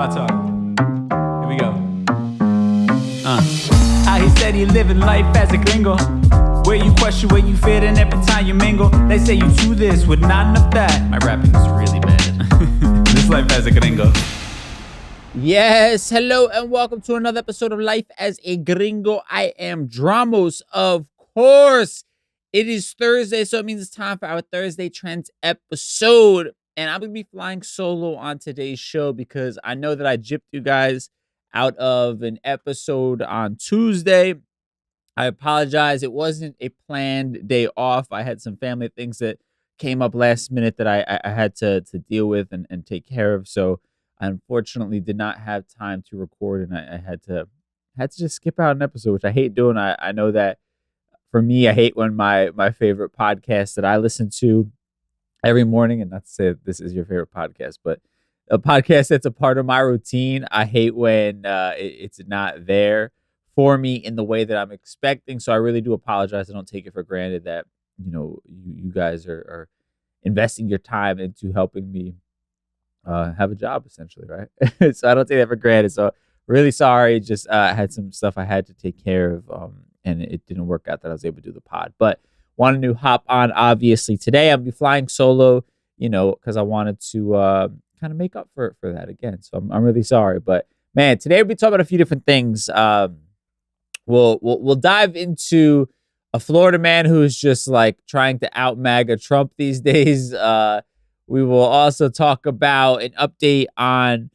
my talk. Here we go. How he said he living life as a gringo, where you question where you fit in every time you mingle. They say you do this with not enough that. My rapping is really bad. This life as a gringo. Yes, hello and welcome to another episode of Life as a Gringo. I am Dramos, of course. It is Thursday, so it means it's time for our Thursday Trends episode. And I'm going to be flying solo on today's show because I know that I gypped you guys out of an episode on Tuesday. I apologize. It wasn't a planned day off. I had some family things that came up last minute that I had to deal with and take care of. So I unfortunately did not have time to record, and I had to just skip out an episode, which I hate doing. I know that for me, I hate when my favorite podcast that I listen to every morning, and not to say that this is your favorite podcast, but a podcast that's a part of my routine, I hate when it's not there for me in the way that I'm expecting. So I really do apologize. I don't take it for granted that, you guys are investing your time into helping me have a job, essentially, right? So I don't take that for granted. So really sorry. Just had some stuff I had to take care of, and it didn't work out that I was able to do the pod. But wanted to hop on, obviously, today. I'll be flying solo, because I wanted to kind of make up for that again. So I'm really sorry. But, man, today we'll be talking about a few different things. We'll dive into a Florida man who's just, like, trying to out-MAGA Trump these days. We will also talk about an update on,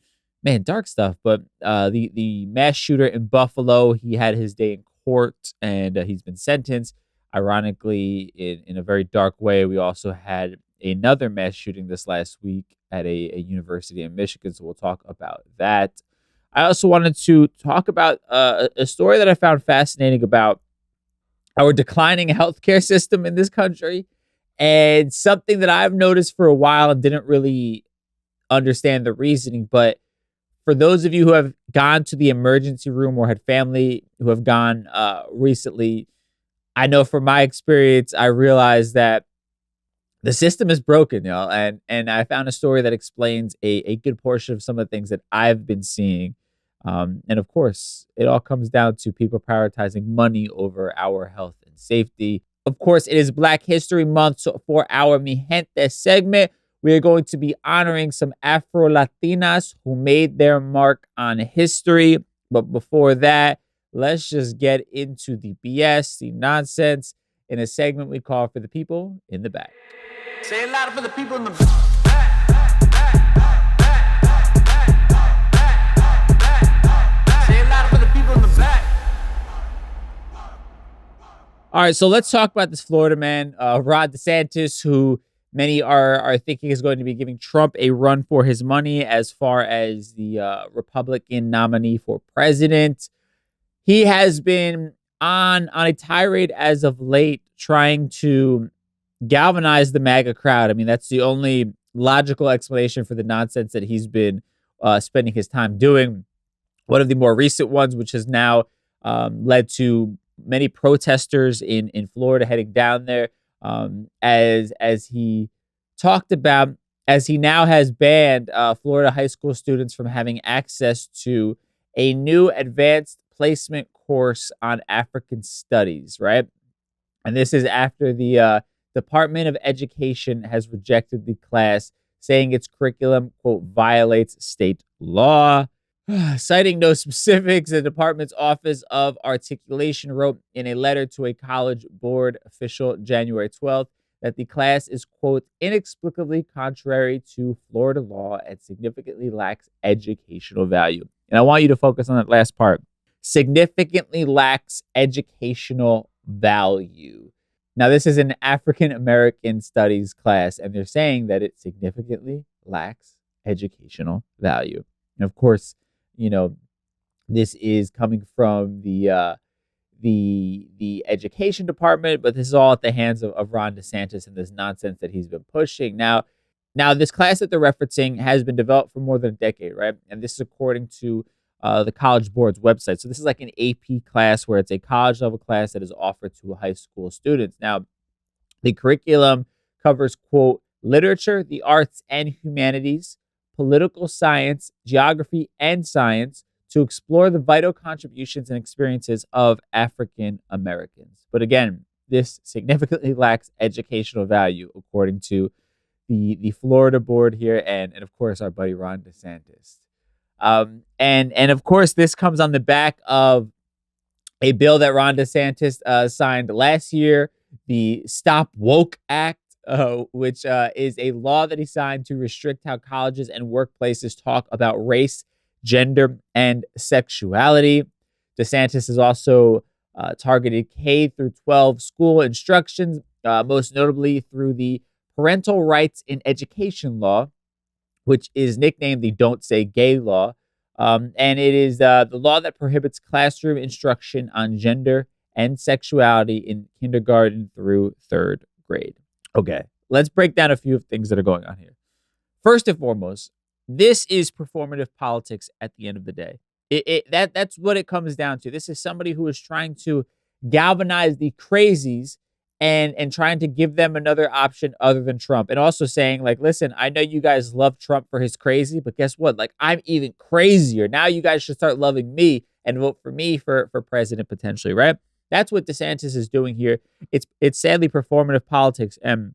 dark stuff, but the mass shooter in Buffalo. He had his day in court, and he's been sentenced. Ironically, in a very dark way, we also had another mass shooting this last week at a university in Michigan, so we'll talk about that. I also wanted to talk about a story that I found fascinating about our declining healthcare system in this country. And something that I've noticed for a while and didn't really understand the reasoning, but for those of you who have gone to the emergency room or had family who have gone recently, I know from my experience, I realized that the system is broken, y'all. And I found a story that explains a good portion of some of the things that I've been seeing. And of course, it all comes down to people prioritizing money over our health and safety. Of course, it is Black History Month, so for our Mi Gente segment, we are going to be honoring some Afro-Latinas who made their mark on history. But before that, let's just get into the BS, the nonsense, in a segment we call For the People in the Back. Say it louder for the people in the back. Say it louder for the people in the back. All right, so let's talk about this Florida man, Ron DeSantis, who many are thinking is going to be giving Trump a run for his money as far as the Republican nominee for president. He has been on a tirade as of late, trying to galvanize the MAGA crowd. I mean, that's the only logical explanation for the nonsense that he's been spending his time doing. One of the more recent ones, which has now led to many protesters in Florida heading down there, as he talked about, as he now has banned Florida high school students from having access to a new advanced placement course on African studies, right? And this is after the Department of Education has rejected the class, saying its curriculum, quote, violates state law. Citing no specifics, the department's Office of Articulation wrote in a letter to a college board official January 12th that the class is, quote, inexplicably contrary to Florida law and significantly lacks educational value. And I want you to focus on that last part. Significantly lacks educational value. Now, this is an African American studies class, and they're saying that it significantly lacks educational value. And of course, this is coming from the education department, but this is all at the hands of Ron DeSantis and this nonsense that he's been pushing. Now, this class that they're referencing has been developed for more than a decade, right? And this is according to the College Board's website. So this is like an AP class where it's a college level class that is offered to high school students. Now, the curriculum covers, quote, literature, the arts and humanities, political science, geography, and science to explore the vital contributions and experiences of African Americans. But again, this significantly lacks educational value, according to the Florida board here, and of course our buddy Ron DeSantis. And of course, this comes on the back of a bill that Ron DeSantis signed last year, the Stop Woke Act, which is a law that he signed to restrict how colleges and workplaces talk about race, gender, and sexuality. DeSantis has also targeted K through 12 school instructions, most notably through the Parental Rights in Education law, which is nicknamed the Don't Say Gay law. And it is the law that prohibits classroom instruction on gender and sexuality in kindergarten through third grade. Okay, let's break down a few things that are going on here. First and foremost, this is performative politics at the end of the day. That's what it comes down to. This is somebody who is trying to galvanize the crazies and trying to give them another option other than Trump. And also saying, like, listen, I know you guys love Trump for his crazy, but guess what? Like, I'm even crazier. Now you guys should start loving me and vote for me for president potentially, right? That's what DeSantis is doing here. It's sadly performative politics. And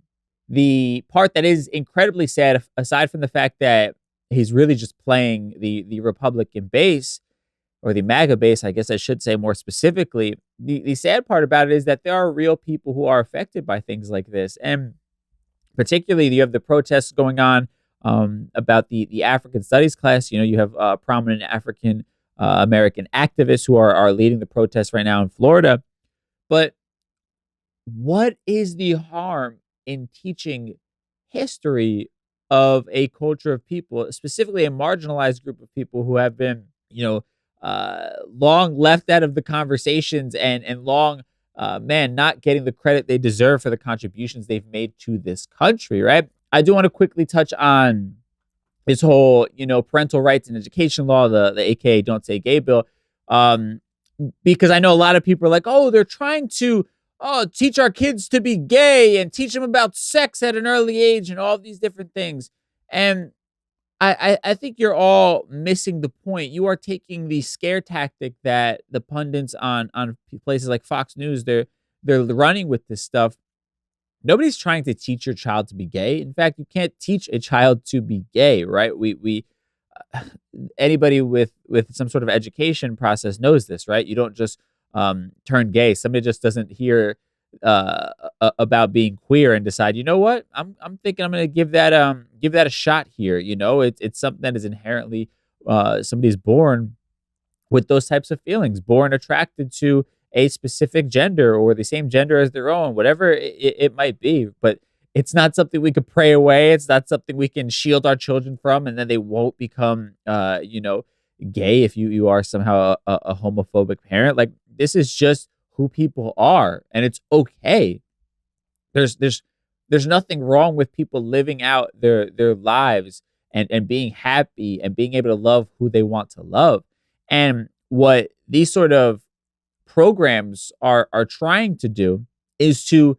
the part that is incredibly sad, aside from the fact that he's really just playing the Republican base, or the MAGA base, I guess I should say more specifically, the sad part about it is that there are real people who are affected by things like this. And particularly, you have the protests going on about the African Studies class. You know, you have prominent African American activists who are leading the protests right now in Florida. But what is the harm in teaching history of a culture of people, specifically a marginalized group of people who have been, long left out of the conversations and long, not getting the credit they deserve for the contributions they've made to this country, right? I do want to quickly touch on this whole, parental rights and education law, the AKA Don't Say Gay bill, because I know a lot of people are like, oh, they're trying to teach our kids to be gay and teach them about sex at an early age and all these different things. And I think you're all missing the point. You are taking the scare tactic that the pundits on places like Fox News, they're running with this stuff. Nobody's trying to teach your child to be gay. In fact, you can't teach a child to be gay, right? We anybody with some sort of education process knows this, right? You don't just turn gay. Somebody just doesn't hear about being queer and decide, you know what, I'm thinking I'm going to give that a shot here. It's something that is inherently somebody's born with those types of feelings, born attracted to a specific gender or the same gender as their own, whatever it might be. But it's not something we could pray away. It's not something we can shield our children from, and then they won't become gay if you are somehow a homophobic parent. Like, this is just who people are, and it's okay. There's nothing wrong with people living out their lives and being happy and being able to love who they want to love. And what these sort of programs are trying to do is to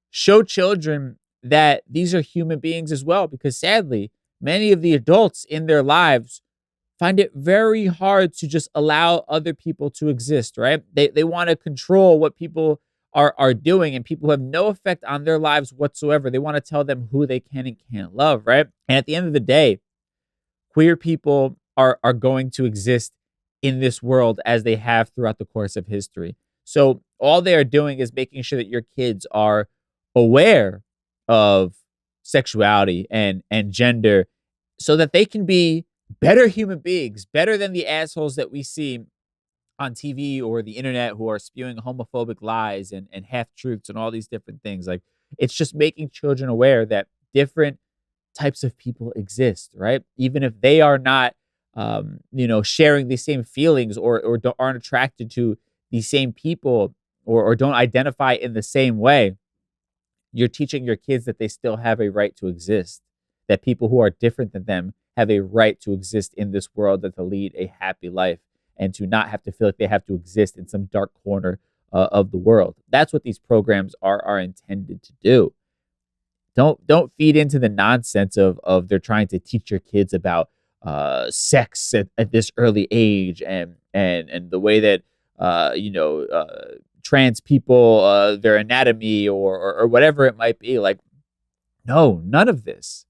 show children that these are human beings as well, because sadly, many of the adults in their lives find it very hard to just allow other people to exist, right? They want to control what people are doing, and people who have no effect on their lives whatsoever. They want to tell them who they can and can't love, right? And at the end of the day, queer people are going to exist in this world as they have throughout the course of history. So all they are doing is making sure that your kids are aware of sexuality and gender so that they can be better human beings, better than the assholes that we see on TV or the internet who are spewing homophobic lies and half-truths and all these different things. Like, it's just making children aware that different types of people exist, right? Even if they are not, sharing the same feelings or aren't attracted to the same people or don't identify in the same way, you're teaching your kids that they still have a right to exist, that people who are different than them have a right to exist in this world, and to lead a happy life and to not have to feel like they have to exist in some dark corner of the world. That's what these programs are intended to do. Don't feed into the nonsense of they're trying to teach your kids about sex at this early age, and the way that trans people, their anatomy, or whatever it might be. Like, no, none of this.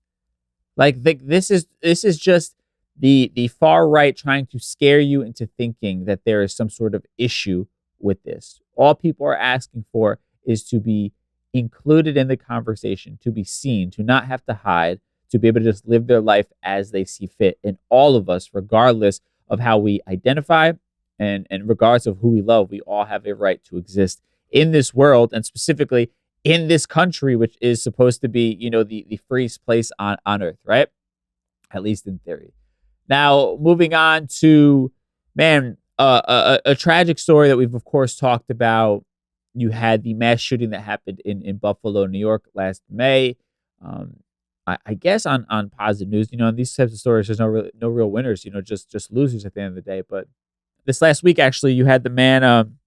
Like, this is just the far right trying to scare you into thinking that there is some sort of issue with this. All people are asking for is to be included in the conversation, to be seen, to not have to hide, to be able to just live their life as they see fit. And all of us, regardless of how we identify and regardless of who we love, we all have a right to exist in this world, and specifically in this country, which is supposed to be, the freest place on earth, right? At least in theory. Now, moving on to, a tragic story that we've, of course, talked about. You had the mass shooting that happened in Buffalo, New York last May. I guess on positive news, in these types of stories, there's no real winners, just losers at the end of the day. But this last week, actually, you had the man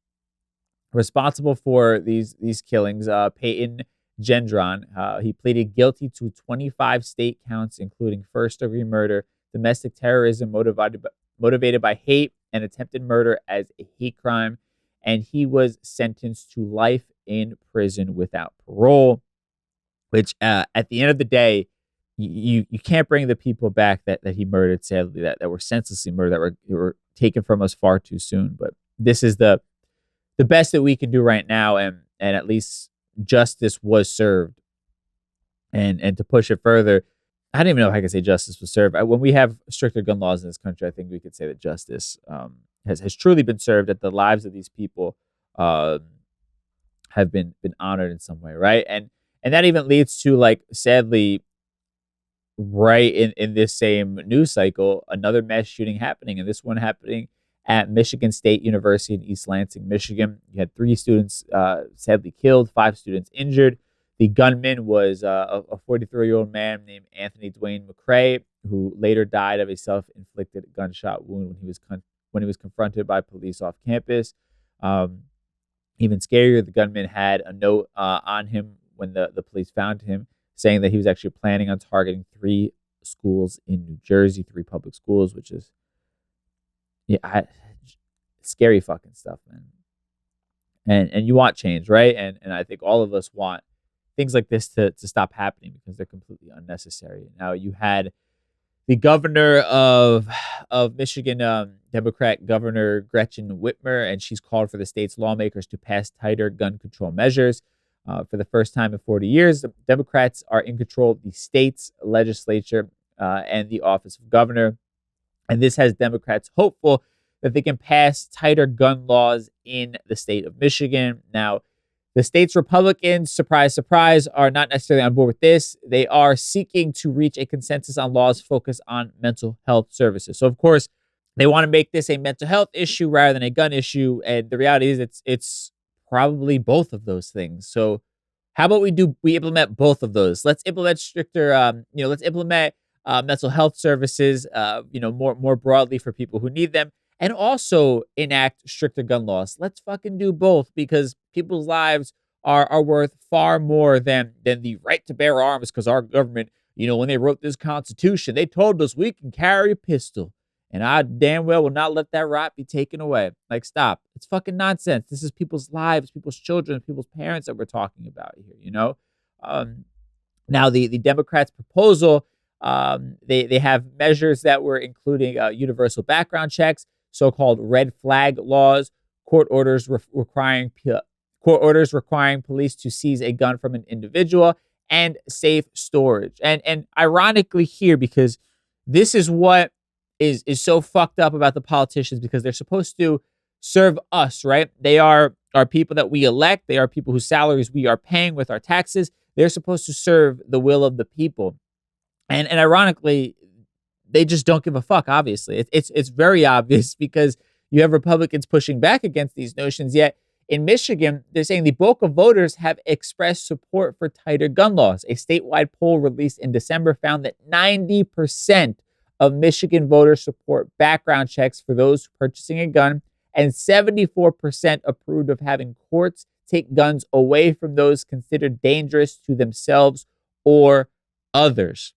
responsible for these killings, Peyton Gendron. He pleaded guilty to 25 state counts, including first-degree murder, domestic terrorism motivated by hate, and attempted murder as a hate crime. And he was sentenced to life in prison without parole, which at the end of the day, you can't bring the people back that he murdered, sadly, that were senselessly murdered, that were taken from us far too soon. But this is the best that we can do right now, and at least justice was served. And to push it further, I don't even know if I can say justice was served. When we have stricter gun laws in this country, I think we could say that justice has truly been served, that the lives of these people have been honored in some way, right? And that even leads to, like, sadly, right in this same news cycle, another mass shooting happening, and this one happening at Michigan State University in East Lansing, Michigan. You had 3 students sadly killed, 5 students injured. The gunman was a 43-year-old man named Anthony Dwayne McCrae, who later died of a self-inflicted gunshot wound when he was confronted by police off campus. Even scarier, the gunman had a note on him when the police found him, saying that he was actually planning on targeting 3 schools in New Jersey, 3 public schools, which is scary fucking stuff, man. And you want change, right? And I think all of us want things like this to stop happening because they're completely unnecessary. Now, you had the governor of Michigan, Democrat Governor Gretchen Whitmer, and she's called for the state's lawmakers to pass tighter gun control measures. For the first time in 40 years, the Democrats are in control of the state's legislature and the office of governor. And this has Democrats hopeful that they can pass tighter gun laws in the state of Michigan. Now, the state's Republicans, surprise, surprise, are not necessarily on board with this. They are seeking to reach a consensus on laws focused on mental health services. So, of course, they want to make this a mental health issue rather than a gun issue. And the reality is it's probably both of those things. So how about we implement both of those? Let's implement stricter, let's implement mental health services, more broadly for people who need them, and also enact stricter gun laws. Let's fucking do both, because people's lives are worth far more than the right to bear arms, because our government, when they wrote this Constitution, they told us we can carry a pistol. And I damn well will not let that right be taken away. Like, stop. It's fucking nonsense. This is people's lives, people's children, people's parents that we're talking about here, Now, the Democrats' proposal, they have measures that were including universal background checks, so-called red flag laws, court orders requiring police to seize a gun from an individual, and safe storage. And ironically here, because this is what is so fucked up about the politicians, because they're supposed to serve us, right? They are people that we elect. They are people whose salaries we are paying with our taxes. They're supposed to serve the will of the people. And ironically, they just don't give a fuck, obviously. It's very obvious, because you have Republicans pushing back against these notions, yet in Michigan, they're saying the bulk of voters have expressed support for tighter gun laws. A statewide poll released in December found that 90% of Michigan voters support background checks for those purchasing a gun, and 74% approved of having courts take guns away from those considered dangerous to themselves or others.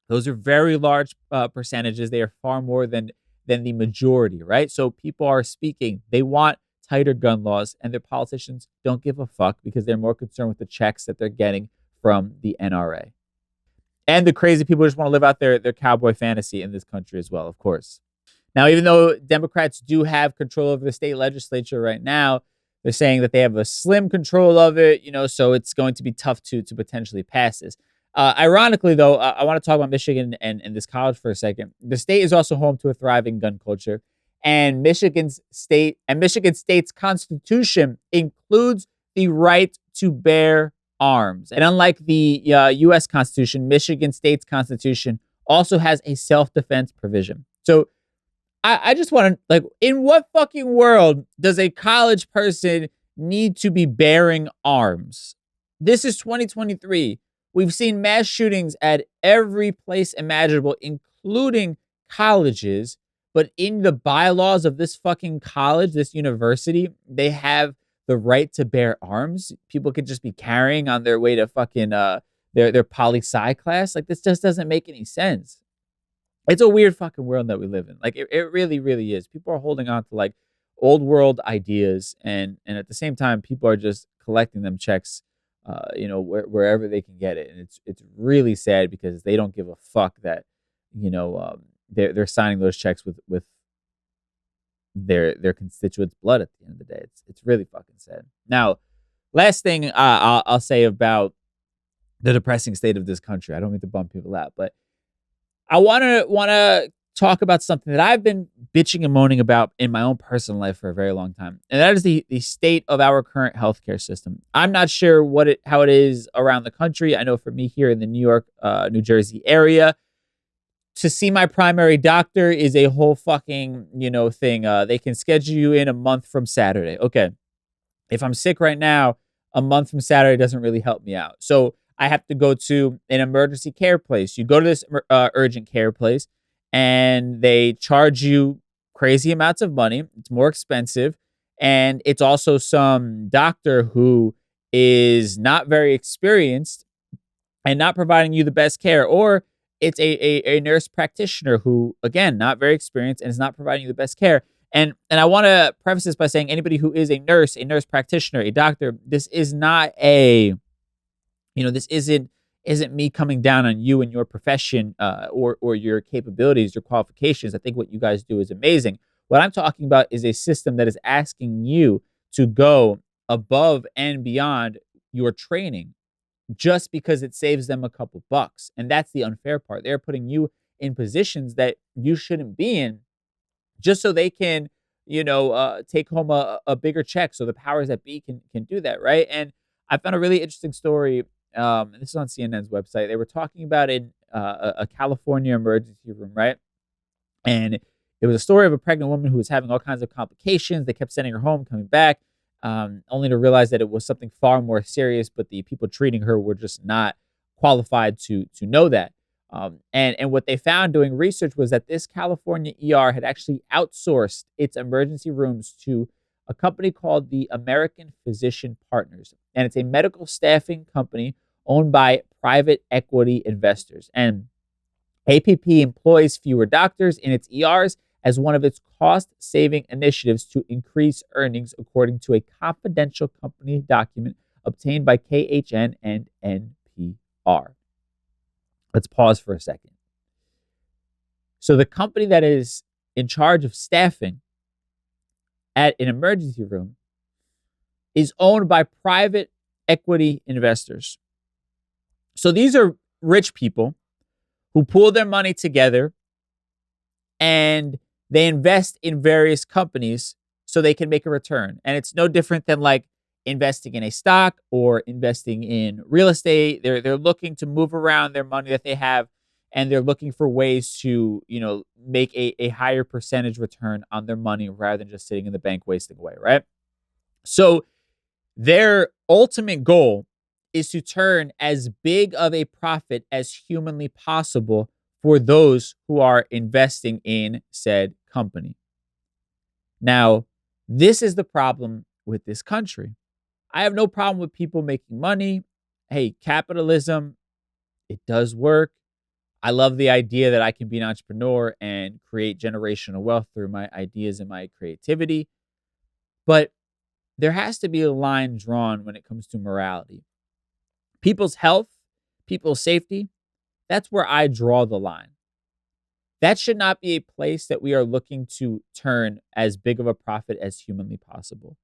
Those are very large percentages. They are far more than the majority, right? So people are speaking. They want tighter gun laws, and their politicians don't give a fuck because they're more concerned with the checks that they're getting from the NRA. And the crazy people just want to live out their cowboy fantasy in this country as well, of course. Now, even though Democrats do have control over the state legislature right now, they're saying that they have a slim control of it, so it's going to be tough to potentially pass this. Ironically, though, I want to talk about Michigan and this college for a second. The state is also home to a thriving gun culture, and Michigan State's constitution includes the right to bear arms. And unlike the U.S. Constitution, Michigan State's constitution also has a self-defense provision. So I just want to, in what fucking world does a college person need to be bearing arms? This is 2023. We've seen mass shootings at every place imaginable, including colleges. But in the bylaws of this fucking college, this university, they have the right to bear arms. People could just be carrying on their way to fucking their poli-sci class. This just doesn't make any sense. It's a weird fucking world that we live in. It really, really is. People are holding on to old world ideas, and at the same time, people are just collecting them checks, wherever they can get it. And it's really sad because they don't give a fuck that, they're signing those checks with their constituents' blood at the end of the day. It's really fucking sad. Now, last thing I'll say about the depressing state of this country. I don't mean to bum people out, but I want to talk about something that I've been bitching and moaning about in my own personal life for a very long time, and that is the state of our current healthcare system. I'm not sure how it is around the country. I know for me here in the New York, New Jersey area, to see my primary doctor is a whole fucking thing. They can schedule you in a month from Saturday. Okay, if I'm sick right now, a month from Saturday doesn't really help me out. So I have to go to an emergency care place. You go to this urgent care place, and they charge you crazy amounts of money. It's more expensive. And it's also some doctor who is not very experienced and not providing you the best care. Or it's a nurse practitioner who, again, not very experienced and is not providing you the best care. And I want to preface this by saying anybody who is a nurse practitioner, a doctor, this is not this isn't me coming down on you and your profession or your capabilities, your qualifications. I think what you guys do is amazing. What I'm talking about is a system that is asking you to go above and beyond your training just because it saves them a couple bucks. And that's the unfair part. They're putting you in positions that you shouldn't be in just so they can, take home a bigger check. So the powers that be can do that, right? And I found a really interesting story. And this is on CNN's website. They were talking about in a California emergency room, right? And it was a story of a pregnant woman who was having all kinds of complications. They kept sending her home, coming back, only to realize that it was something far more serious, but the people treating her were just not qualified to know that. And what they found doing research was that this California ER had actually outsourced its emergency rooms to a company called the American Physician Partners. And it's a medical staffing company owned by private equity investors. And APP employs fewer doctors in its ERs as one of its cost-saving initiatives to increase earnings, according to a confidential company document obtained by KHN and NPR. Let's pause for a second. So the company that is in charge of staffing at an emergency room is owned by private equity investors. So these are rich people who pool their money together and they invest in various companies so they can make a return. And it's no different than investing in a stock or investing in real estate. They're looking to move around their money that they have, and they're looking for ways to, make a higher percentage return on their money rather than just sitting in the bank wasting away, right? So their ultimate goal is to turn as big of a profit as humanly possible for those who are investing in said company. Now, this is the problem with this country. I have no problem with people making money. Hey, capitalism, It does work. I love the idea that I can be an entrepreneur and create generational wealth through my ideas and my creativity. But there has to be a line drawn when it comes to morality. People's health, people's safety, that's where I draw the line. That should not be a place that we are looking to turn as big of a profit as humanly possible.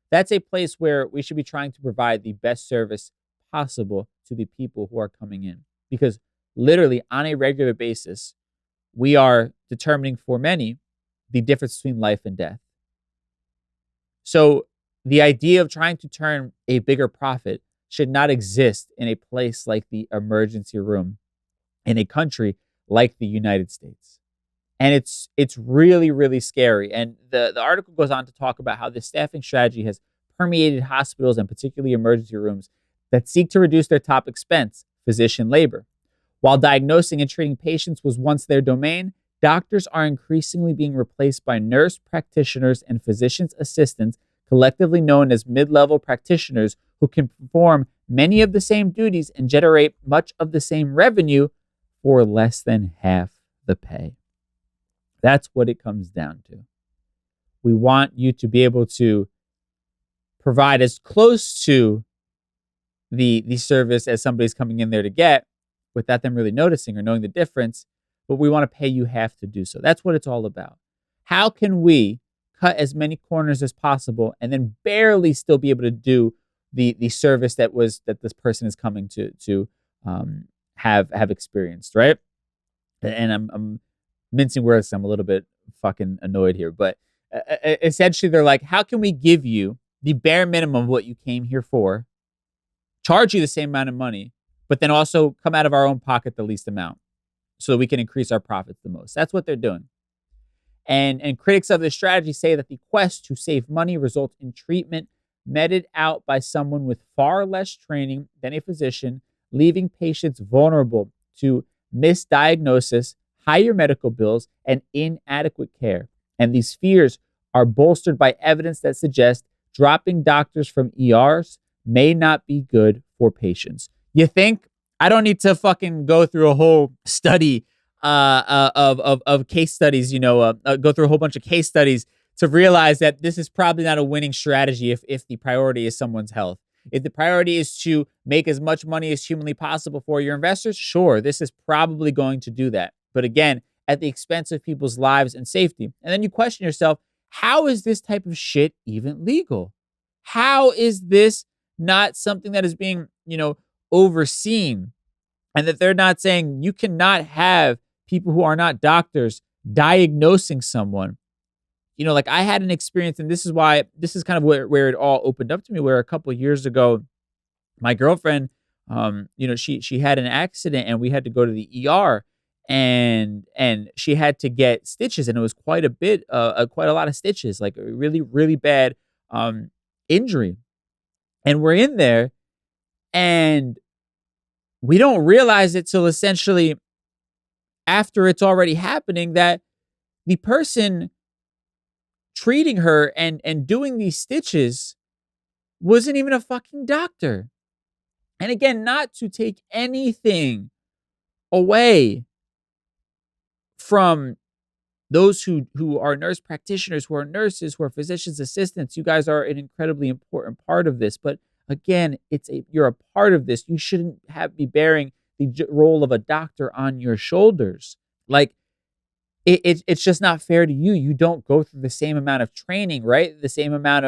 That's a place where we should be trying to provide the best service possible to the people who are coming in. Because literally on a regular basis, we are determining for many the difference between life and death. So the idea of trying to turn a bigger profit should not exist in a place like the emergency room in a country like the United States. And it's really, really scary. And the article goes on to talk about how this staffing strategy has permeated hospitals and particularly emergency rooms that seek to reduce their top expense, physician labor. While diagnosing and treating patients was once their domain, doctors are increasingly being replaced by nurse practitioners and physician's assistants, collectively known as mid-level practitioners, who can perform many of the same duties and generate much of the same revenue for less than half the pay. That's what it comes down to. We want you to be able to provide as close to the service as somebody's coming in there to get without them really noticing or knowing the difference, but we want to pay you half to do so. That's what it's all about. How can we cut as many corners as possible and then barely still be able to do the service that this person is coming to have experienced, right? And I'm mincing words. I'm a little bit fucking annoyed here, but essentially they're like, how can we give you the bare minimum of what you came here for, charge you the same amount of money, but then also come out of our own pocket the least amount so that we can increase our profits the most? That's what they're doing. And critics of this strategy say that the quest to save money results in treatment meted out by someone with far less training than a physician, leaving patients vulnerable to misdiagnosis, higher medical bills, and inadequate care. And these fears are bolstered by evidence that suggests dropping doctors from ERs may not be good for patients. You think? I don't need to fucking go through a whole study of case studies, go through a whole bunch of case studies to realize that this is probably not a winning strategy if the priority is someone's health. If the priority is to make as much money as humanly possible for your investors, sure, this is probably going to do that. But again, at the expense of people's lives and safety. And then you question yourself, how is this type of shit even legal? How is this not something that is being, overseen? And that they're not saying you cannot have people who are not doctors diagnosing someone. Like I had an experience, and this is kind of where it all opened up to me, where a couple of years ago, my girlfriend, she had an accident and we had to go to the ER, and she had to get stitches, and it was quite a lot of stitches, like a really, really bad injury. And we're in there and we don't realize it till essentially after it's already happening that the person treating her and doing these stitches wasn't even a fucking doctor. And again, not to take anything away from those who are nurse practitioners, who are nurses, who are physicians' assistants. You guys are an incredibly important part of this. But again, you're a part of this. You shouldn't be bearing the role of a doctor on your shoulders. Like, it's just not fair to you. You don't go through the same amount of training, right? The same amount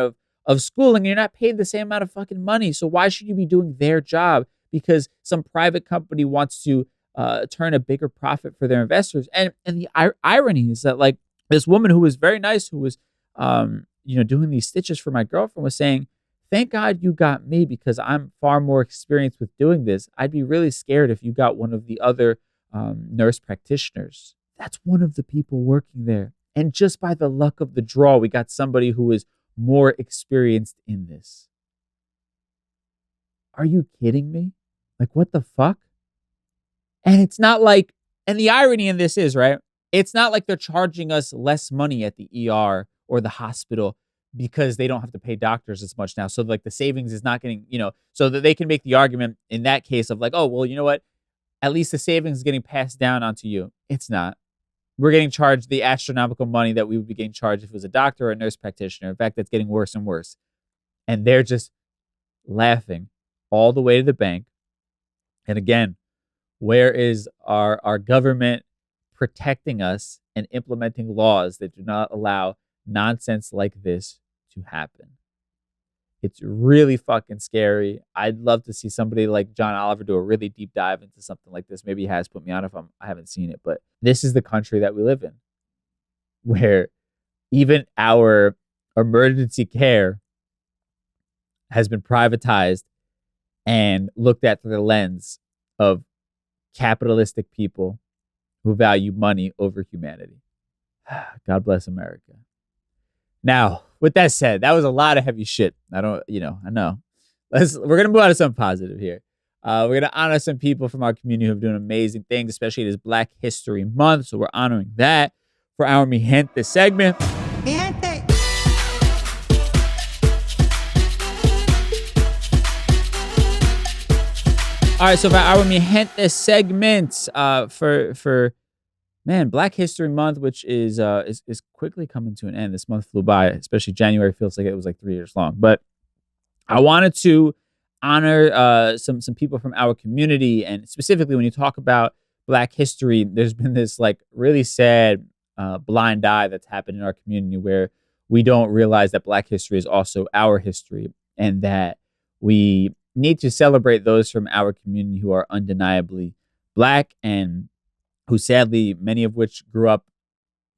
of schooling. You're not paid the same amount of fucking money. So why should you be doing their job because some private company wants to turn a bigger profit for their investors? And the irony is that, like, this woman who was very nice, who was doing these stitches for my girlfriend, was saying, thank God you got me because I'm far more experienced with doing this. I'd be really scared if you got one of the other nurse practitioners. That's one of the people working there. And just by the luck of the draw, we got somebody who is more experienced in this. Are you kidding me? Like, what the fuck? And it's not like, and the irony in this is, right, it's not like they're charging us less money at the ER or the hospital because they don't have to pay doctors as much now. So like the savings is not getting, so that they can make the argument in that case of like, oh, well, you know what? at least the savings is getting passed down onto you. It's not. We're getting charged the astronomical money that we would be getting charged if it was a doctor or a nurse practitioner. In fact, that's getting worse and worse. And they're just laughing all the way to the bank. And again, where is our government protecting us and implementing laws that do not allow nonsense like this to happen? It's really fucking scary. I'd love to see somebody like John Oliver do a really deep dive into something like this. Maybe he has put me on if I haven't seen it. But this is the country that we live in, where even our emergency care has been privatized and looked at through the lens of capitalistic people who value money over humanity. God bless America. Now, with that said, that was a lot of heavy shit. I know. We're going to move on to something positive here. We're going to honor some people from our community who have done amazing things, especially this Black History Month. So we're honoring that for our Mi Gente segment. Mi Gente. All right, so for our Mi Gente segment, for Black History Month, which is quickly coming to an end. This month flew by, especially January feels like it was like 3 years long. But I wanted to honor some people from our community, and specifically when you talk about Black history, there's been this like really sad blind eye that's happened in our community where we don't realize that Black history is also our history, and that we need to celebrate those from our community who are undeniably Black, and who sadly, many of which grew up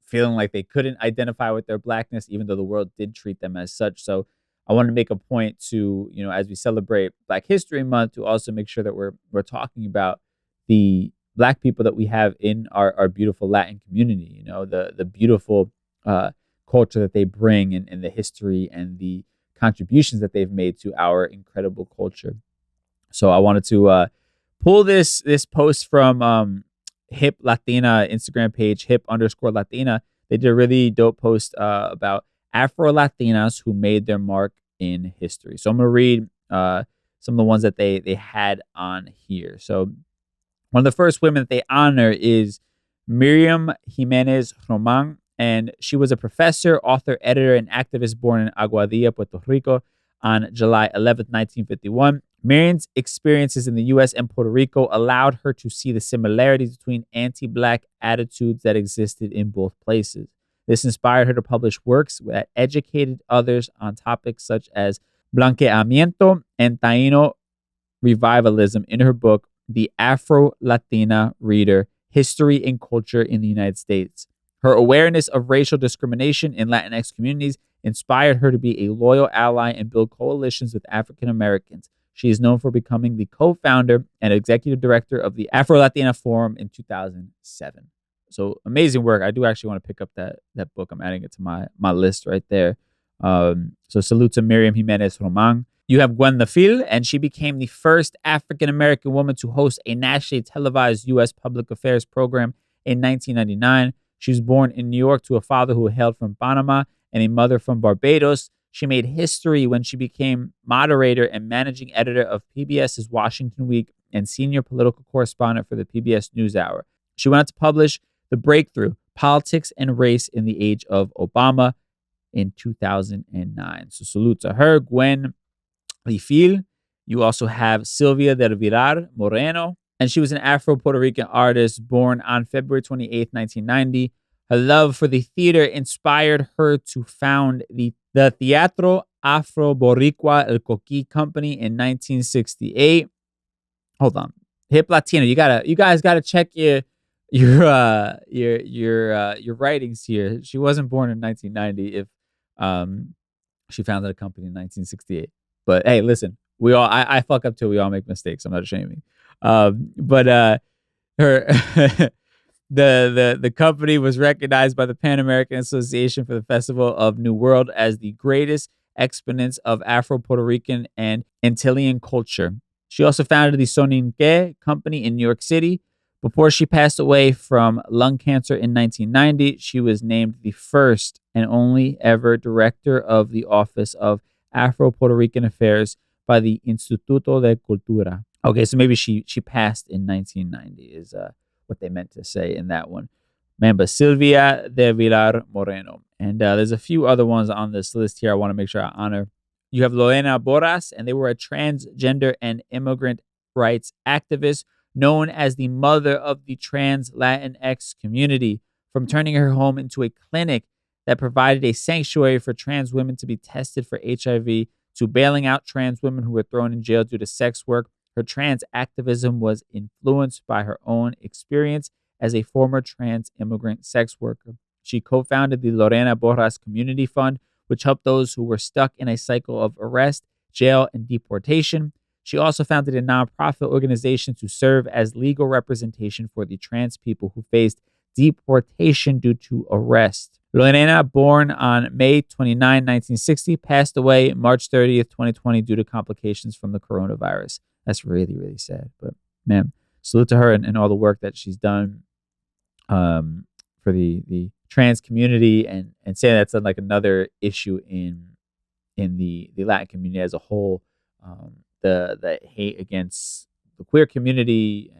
feeling like they couldn't identify with their Blackness, even though the world did treat them as such. So I want to make a point to, as we celebrate Black History Month, to also make sure that we're talking about the Black people that we have in our beautiful Latin community, the beautiful culture that they bring, and the history and the contributions that they've made to our incredible culture. So I wanted to pull this post from Hip Latina Instagram page, hip_Latina. They did a really dope post about Afro-Latinas who made their mark in history. So I'm going to read some of the ones that they had on here. So one of the first women that they honor is Miriam Jimenez Roman, and she was a professor, author, editor, and activist born in Aguadilla, Puerto Rico on July 11th, 1951. Miriam's experiences in the U.S. and Puerto Rico allowed her to see the similarities between anti-Black attitudes that existed in both places. This inspired her to publish works that educated others on topics such as blanqueamiento and Taino revivalism in her book, The Afro-Latina Reader, History and Culture in the United States. Her awareness of racial discrimination in Latinx communities inspired her to be a loyal ally and build coalitions with African Americans. She is known for becoming the co-founder and executive director of the Afro-Latina Forum in 2007. So amazing work. I do actually want to pick up that book. I'm adding it to my list right there. So salute to Miriam Jimenez Roman. You have Gwen Lafille, and she became the first African-American woman to host a nationally televised U.S. public affairs program in 1999. She was born in New York to a father who hailed from Panama and a mother from Barbados. She made history when she became moderator and managing editor of PBS's Washington Week and senior political correspondent for the PBS NewsHour. She went on to publish The Breakthrough, Politics and Race in the Age of Obama in 2009. So salute to her, Gwen Lafille. You also have Silvia del Virar Moreno, and she was an Afro-Puerto Rican artist born on February 28, 1990. Her love for the theater inspired her to found the Teatro Afro-Boricua El Coqui Company in 1968. Hold on, Hip Latino, you guys gotta check your writings here. She wasn't born in 1990 if she founded a company in 1968. But hey, listen, I fuck up too. We all make mistakes. I'm not ashamed. But her the company was recognized by the Pan American Association for the Festival of New World as the greatest exponents of Afro-Puerto Rican and Antillean culture. She also founded the Soninke Company in New York City. Before she passed away from lung cancer in 1990, she was named the first and only ever director of the Office of Afro-Puerto Rican Affairs by the Instituto de Cultura. Okay, so maybe she passed in 1990 is what they meant to say in that one. Man, but Silvia de Villar Moreno. And there's a few other ones on this list here I want to make sure I honor. You have Lorena Borras, and they were a transgender and immigrant rights activist known as the mother of the trans Latinx community, from turning her home into a clinic that provided a sanctuary for trans women to be tested for HIV to bailing out trans women who were thrown in jail due to sex work. Her trans activism was influenced by her own experience as a former trans immigrant sex worker. She co-founded the Lorena Borras Community Fund, which helped those who were stuck in a cycle of arrest, jail, and deportation. She also founded a nonprofit organization to serve as legal representation for the trans people who faced deportation due to arrest. Lorena, born on May 29, 1960, passed away March 30th, 2020 due to complications from the coronavirus. That's really, really sad. But man, salute to her and all the work that she's done for the trans community, and saying that's like another issue in the Latin community as a whole. The hate against the queer community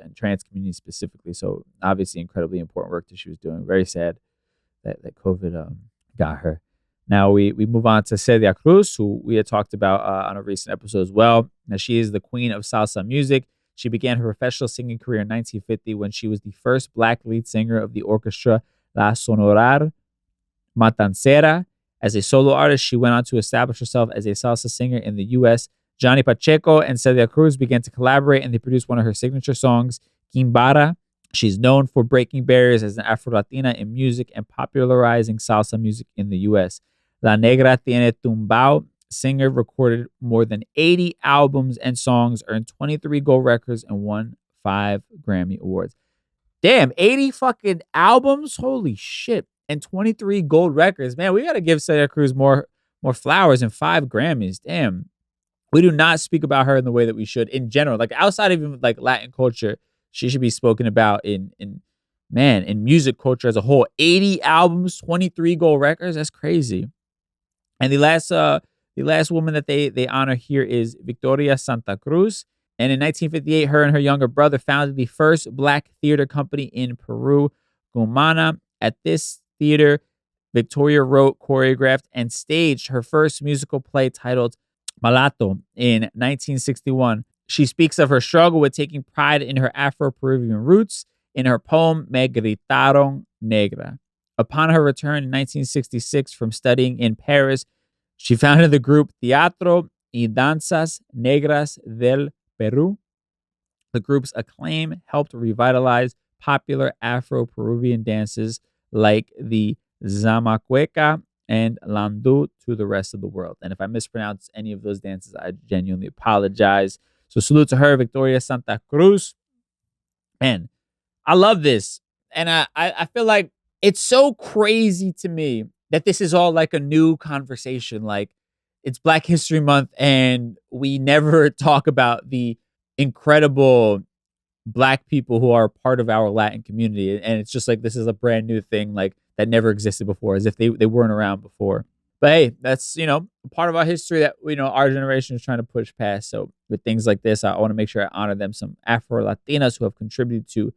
and trans community specifically. So obviously incredibly important work that she was doing. Very sad that COVID got her. Now we move on to Celia Cruz, who we had talked about on a recent episode as well. Now she is the queen of salsa music. She began her professional singing career in 1950 when she was the first Black lead singer of the orchestra La Sonora Matancera. As a solo artist, she went on to establish herself as a salsa singer in the U.S. Johnny Pacheco and Celia Cruz began to collaborate, and they produced one of her signature songs, Quimbara. She's known for breaking barriers as an Afro-Latina in music and popularizing salsa music in the U.S. La Negra Tiene Tumbao singer recorded more than 80 albums and songs, earned 23 gold records, and won 5 Grammy Awards. Damn, 80 fucking albums? Holy shit. And 23 gold records. Man, we got to give Celia Cruz more flowers and 5 Grammys. Damn. We do not speak about her in the way that we should in general. Like outside of even like Latin culture, she should be spoken about in music culture as a whole. 80 albums, 23 gold records. That's crazy. And the last woman that they honor here is Victoria Santa Cruz. And in 1958, her and her younger brother founded the first Black theater company in Peru, Gumana. At this theater, Victoria wrote, choreographed, and staged her first musical play titled Malato in 1961. She speaks of her struggle with taking pride in her Afro-Peruvian roots in her poem Me Gritaron Negra. Upon her return in 1966 from studying in Paris, she founded the group Teatro y Danzas Negras del Perú. The group's acclaim helped revitalize popular Afro-Peruvian dances like the Zamacueca and Landu to the rest of the world. And if I mispronounce any of those dances, I genuinely apologize. So salute to her, Victoria Santa Cruz. Man, I love this. And I feel like it's so crazy to me that this is all like a new conversation. Like it's Black History Month and we never talk about the incredible Black people who are part of our Latin community. And it's just like, this is a brand new thing like that never existed before, as if they weren't around before. But hey, that's, part of our history that, our generation is trying to push past. So with things like this, I want to make sure I honor them. Some Afro-Latinas who have contributed to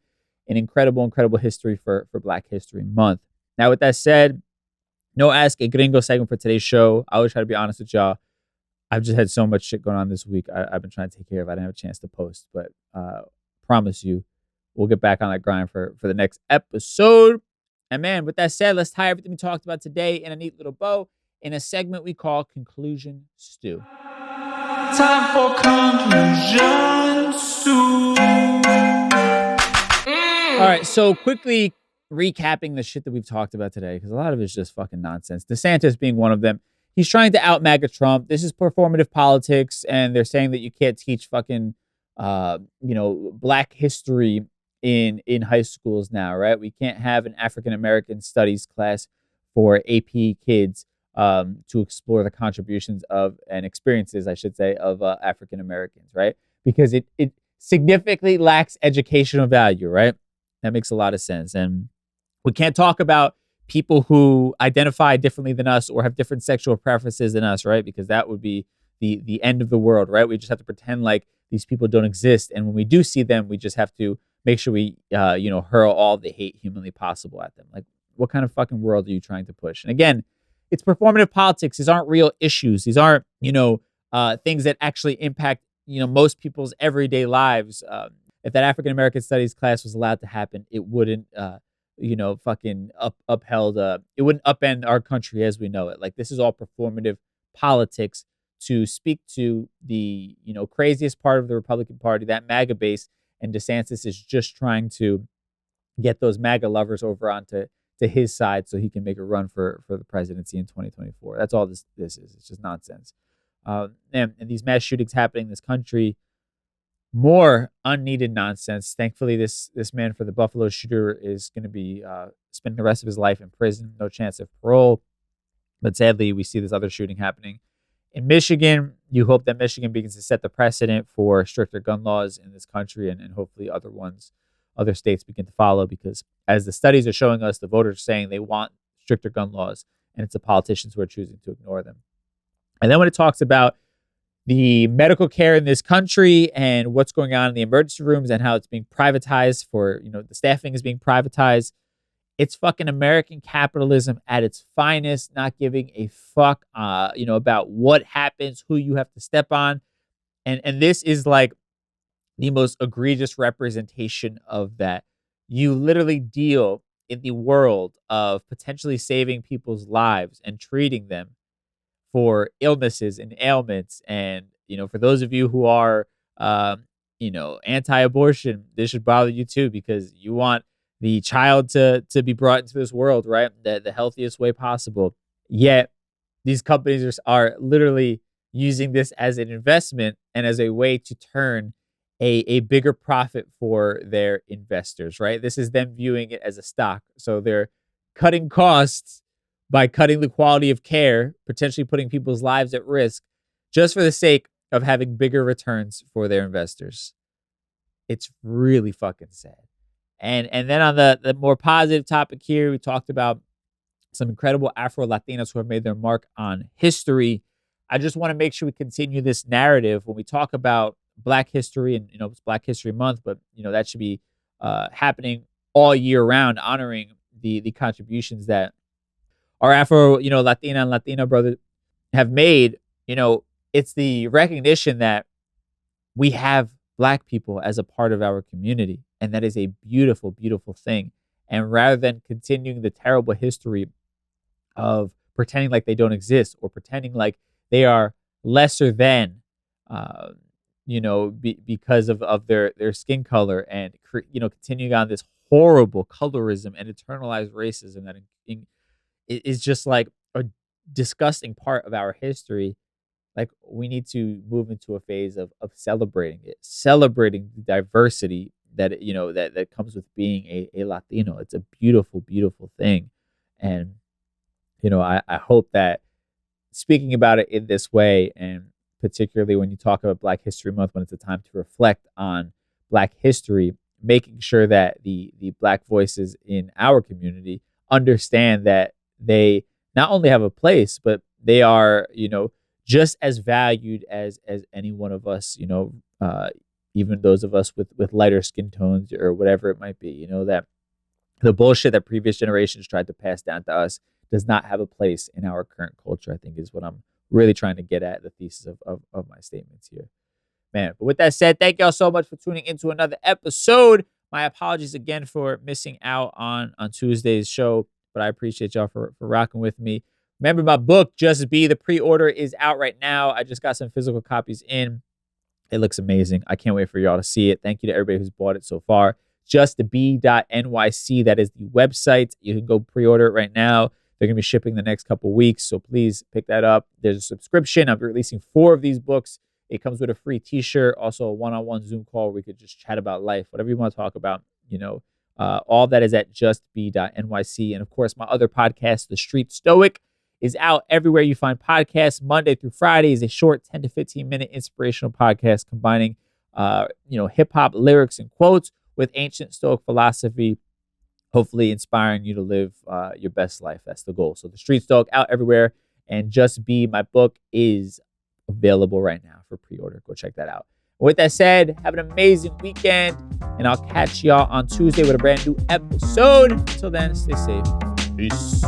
an incredible history for Black History Month. Now, with that said, no Ask a Gringo segment for today's show. I always try to be honest with y'all. I've just had so much shit going on this week. I've been trying to take care of. I didn't have a chance to post, but promise you, we'll get back on that grind for the next episode. And man, with that said, let's tie everything we talked about today in a neat little bow in a segment we call Conclusion Stew. Time for Conclusion Stew. All right, so quickly recapping the shit that we've talked about today, because a lot of it's just fucking nonsense. DeSantis being one of them. He's trying to out MAGA Trump. This is performative politics, and they're saying that you can't teach fucking, Black history in high schools now, right? We can't have an African American studies class for AP kids to explore the contributions of and experiences, I should say, of African Americans, right? Because it significantly lacks educational value, right? That makes a lot of sense. And we can't talk about people who identify differently than us or have different sexual preferences than us, right? Because that would be the end of the world, right? We just have to pretend like these people don't exist, and when we do see them, we just have to make sure we hurl all the hate humanly possible at them. Like, what kind of fucking world are you trying to push? And again, it's performative politics. These aren't real issues. These aren't things that actually impact most people's everyday lives. If that African American studies class was allowed to happen, it wouldn't fucking upheld it wouldn't upend our country as we know it. Like, this is all performative politics to speak to the craziest part of the Republican Party, that MAGA base, and DeSantis is just trying to get those MAGA lovers over onto his side so he can make a run for the presidency in 2024. That's all this is. It's just nonsense. And these mass shootings happening in this country, more unneeded nonsense. Thankfully, this man for the Buffalo shooter is going to be spending the rest of his life in prison, no chance of parole. But sadly, we see this other shooting happening in Michigan. You hope that Michigan begins to set the precedent for stricter gun laws in this country, and hopefully other states begin to follow, because as the studies are showing us, the voters are saying they want stricter gun laws, and it's the politicians who are choosing to ignore them. And then when it talks about the medical care in this country and what's going on in the emergency rooms and how it's being privatized the staffing is being privatized, it's fucking American capitalism at its finest, not giving a fuck, about what happens, who you have to step on. And this is like the most egregious representation of that. You literally deal in the world of potentially saving people's lives and treating them for illnesses and ailments. And, for those of you who are, anti-abortion, this should bother you too, because you want the child to be brought into this world, right? The healthiest way possible. Yet these companies are literally using this as an investment and as a way to turn a bigger profit for their investors, right? This is them viewing it as a stock. So they're cutting costs by cutting the quality of care, potentially putting people's lives at risk, just for the sake of having bigger returns for their investors. It's really fucking sad. And then on the more positive topic here, we talked about some incredible Afro-Latinos who have made their mark on history. I just want to make sure we continue this narrative when we talk about Black history, and it's Black History Month, but that should be happening all year round, honoring the contributions that our Afro, Latina and Latino brothers have made. It's the recognition that we have Black people as a part of our community, and that is a beautiful, beautiful thing. And rather than continuing the terrible history of pretending like they don't exist or pretending like they are lesser than, because of their skin color, and continuing on this horrible colorism and internalized racism that is just like a disgusting part of our history. Like, we need to move into a phase of celebrating it, celebrating the diversity that that comes with being a Latino. It's a beautiful, beautiful thing. And I hope that speaking about it in this way, and particularly when you talk about Black History Month, when it's a time to reflect on Black history, making sure that the Black voices in our community understand that they not only have a place, but they are, just as valued as any one of us, even those of us with lighter skin tones or whatever it might be, that the bullshit that previous generations tried to pass down to us does not have a place in our current culture, I think is what I'm really trying to get at, the thesis of my statements here. Man, but with that said, thank y'all so much for tuning into another episode. My apologies again for missing out on Tuesday's show, but I appreciate y'all for rocking with me. Remember, my book, Just Be, the pre-order is out right now. I just got some physical copies in. It looks amazing. I can't wait for y'all to see it. Thank you to everybody who's bought it so far. justbe.nyc, that is the website. You can go pre-order it right now. They're going to be shipping the next couple weeks, so please pick that up. There's a subscription. I'll be releasing 4 of these books. It comes with a free t-shirt, also a one-on-one Zoom call where we could just chat about life, whatever you want to talk about. All that is at justbe.nyc. And of course, my other podcast, The Street Stoic, is out everywhere you find podcasts. Monday through Friday is a short 10 to 15 minute inspirational podcast combining, hip hop lyrics and quotes with ancient Stoic philosophy, hopefully inspiring you to live your best life. That's the goal. So The Street Stoic out everywhere. And Just Be, my book, is available right now for pre-order. Go check that out. With that said, have an amazing weekend, and I'll catch y'all on Tuesday with a brand new episode. Until then, stay safe. Peace.